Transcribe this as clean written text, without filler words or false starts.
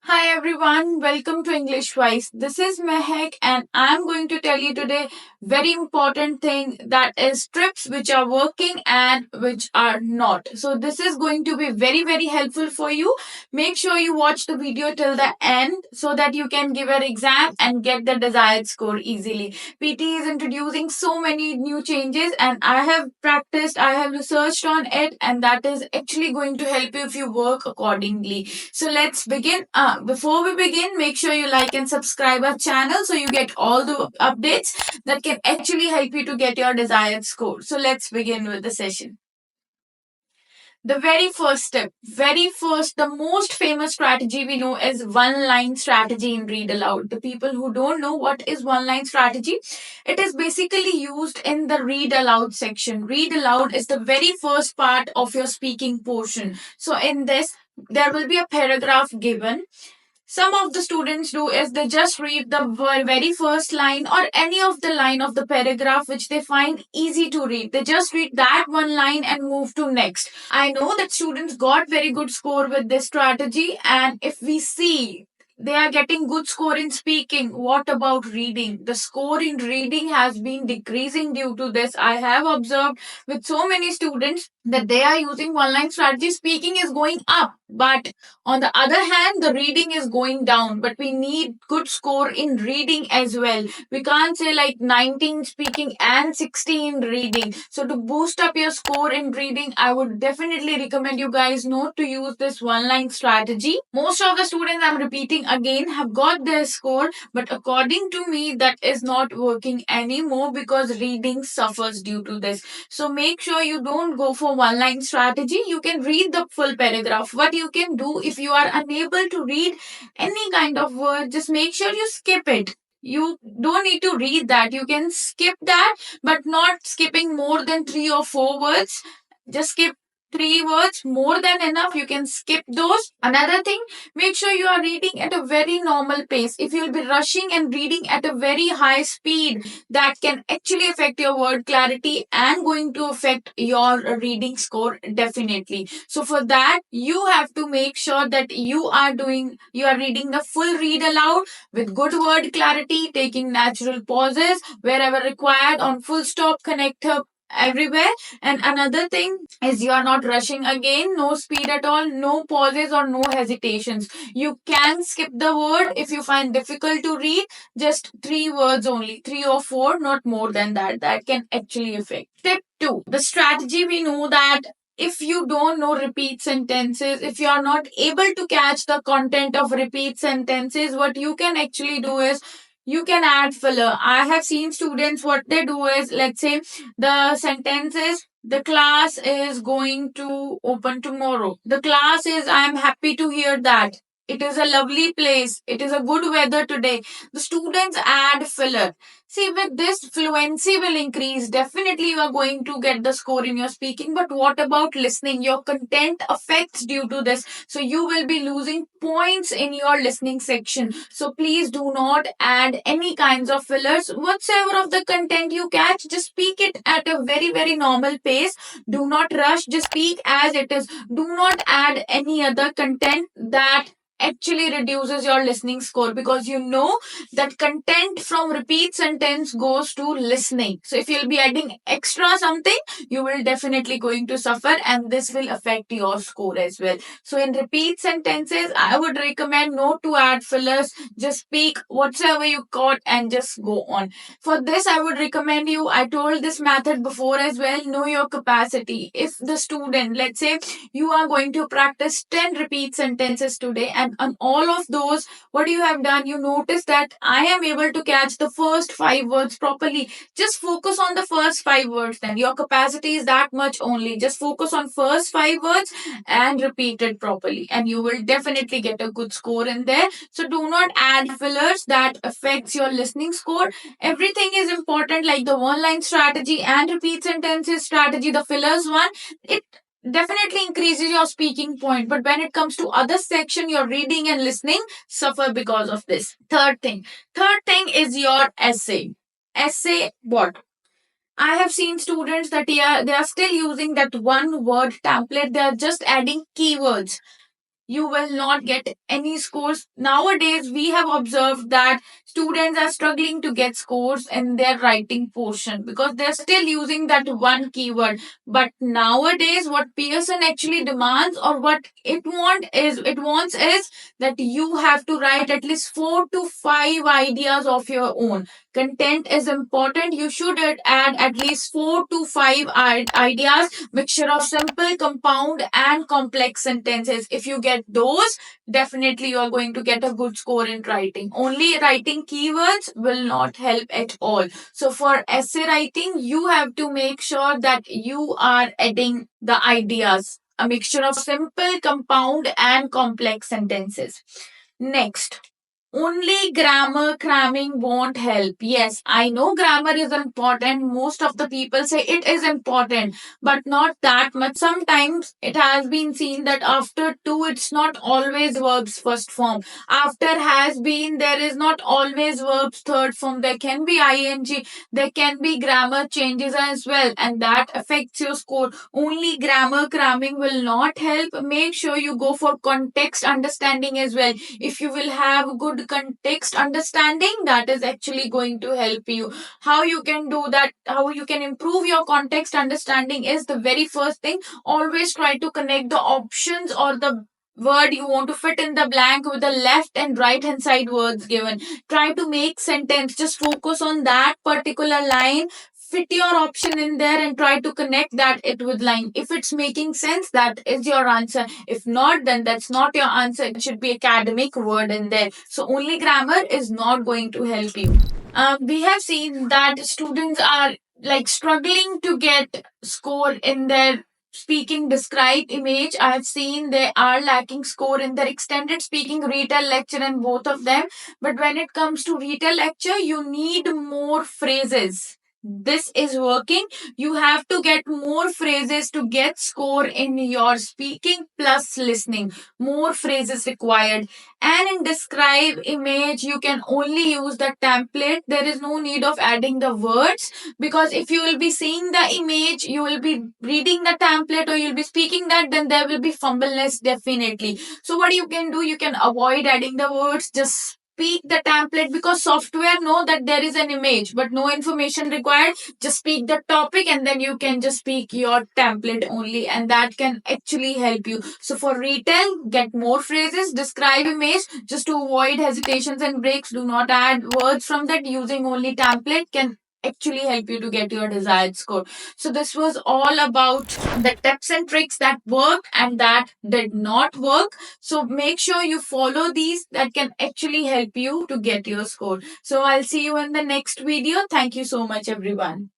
Hi everyone, welcome to English Wise. This is Mehak and I'm going to tell you today very important thing that is trips which are working and which are not. So this is going to be very helpful for you. Make sure you watch the video till the end so that you can give your exam and get the desired score easily. PT is introducing so many new changes and I have practiced, I have researched on it and that is actually going to help you if you work accordingly. So let's begin. Before we begin, make sure you like and subscribe our channel so you get all the updates that can actually help you to get your desired score. So let's begin with the session. The very first step, very first, the most famous strategy we know is one line strategy in read aloud. The people who don't know what is one line strategy, it is basically used in the read aloud section. Read aloud is the very first part of your speaking portion. So in this, there will be a paragraph given. Some of the students do is they just read the very first line or any of the line of the paragraph which they find easy to read. They just read that one line and move to next. I know that students got very good score with this strategy, and if we see they are getting good score in speaking, what about reading? The score in reading has been decreasing due to this. I have observed with so many students that they are using one line strategy. Speaking is going up, but on the other hand, the reading is going down, but we need good score in reading as well. We can't say like 19 speaking and 16 reading. So to boost up your score in reading, I would definitely recommend you guys not to use this one line strategy. Most of the students, I'm repeating again, have got their score, but according to me, that is not working anymore because reading suffers due to this. So make sure you don't go for one line strategy. You can read the full paragraph. What you can do if you are unable to read any kind of word, just make sure you skip it. You don't need to read that. You can skip that, but not skipping more than three or four words. Just skip three words, more than enough. You can skip those. Another thing, make sure you are reading at a very normal pace. If you'll be rushing and reading at a very high speed, that can actually affect your word clarity and going to affect your reading score definitely. So for that, you have to make sure that you are reading the full read aloud with good word clarity, taking natural pauses wherever required on full stop connector everywhere. And another thing is you are not rushing again, no speed at all, no pauses or no hesitations. You can skip the word if you find difficult to read, just three words only, three or four, not more than that. That can actually affect. Step two, the strategy we know that if you don't know repeat sentences, if you are not able to catch the content of repeat sentences, what you can actually do is you can add filler. I have seen students, what they do is, let's say the sentences, the class is going to open tomorrow. The class is, I am happy to hear that. It is a lovely place. It is a good weather today. The students add filler. See, with this, fluency will increase. Definitely, you are going to get the score in your speaking. But what about listening? Your content affects due to this. So, you will be losing points in your listening section. So, please do not add any kinds of fillers. Whatsoever of the content you catch, just speak it at a very normal pace. Do not rush. Just speak as it is. Do not add any other content that actually reduces your listening score, because you know that content from repeat sentence goes to listening. So if you'll be adding extra something, you will definitely going to suffer and this will affect your score as well. So in repeat sentences, I would recommend not to add fillers. Just speak whatever you caught and just go on. For this, I would recommend you, I told this method before as well, know your capacity. If the student, let's say you are going to practice 10 repeat sentences today, and on all of those, what you have done, you notice that I am able to catch the first five words properly. Just focus on the first five words, then your capacity is that much only. Just focus on first five words and repeat it properly, and you will definitely get a good score in there. So do not add fillers that affects your listening score. Everything is important, like the one line strategy and repeat sentences strategy, the fillers one, it definitely increases your speaking point, but when it comes to other section, your reading and listening suffer because of this. Third thing is your essay. What I have seen students that they are still using that one word template. They are just adding keywords. you will not get any scores. Nowadays, we have observed that students are struggling to get scores in their writing portion because they're still using that one keyword. But nowadays, what Pearson actually demands, or what it wants is that you have to write at least 4 to 5 ideas of your own. Content is important. You should add at least 4 to 5 ideas, mixture of simple, compound, and complex sentences. If you get those, definitely you are going to get a good score in writing. Only writing keywords will not help at all. So for essay writing, you have to make sure that you are adding the ideas, a mixture of simple, compound, and complex sentences. Next, only grammar cramming won't help. Yes, I know grammar is important. Most of the people say it is important, but not that much. Sometimes it has been seen that after two, it's not always verbs first form. After has been, there is not always verbs third form. There can be ing, there can be grammar changes as well, and that affects your score. Only grammar cramming will not help. Make sure you go for context understanding as well. If you will have good context understanding, that is actually going to help you. How you can do that, how you can improve your context understanding, is the very first thing. Always try to connect the options or the word you want to fit in the blank with the left and right hand side words given. Try to make sentence, just focus on that particular line, fit your option in there and try to connect that it with line. If it's making sense, that is your answer. If not, then that's not your answer. It should be academic word in there. So only grammar is not going to help you. We have seen that students are like struggling to get score in their speaking describe image. I have seen they are lacking score in their extended speaking, retail lecture, and both of them. But when it comes to retail lecture, you need more phrases. This is working. You have to get more phrases to get score in your speaking plus listening. More phrases required. And in describe image, you can only use the template. There is no need of adding the words, because if you will be seeing the image, you will be reading the template, or you'll be speaking that, then there will be fumbleness definitely. So what you can do, you can avoid adding the words, just speak the template, because software know that there is an image but no information required. Just speak the topic and then you can just speak your template only, and that can actually help you. So for retail, get more phrases, describe image, just to avoid hesitations and breaks. Do not add words from that. Using only template can actually help you to get your desired score. So this was all about the tips and tricks that work and that did not work. So make sure you follow these, that can actually help you to get your score. So I'll see you in the next video. Thank you so much, everyone.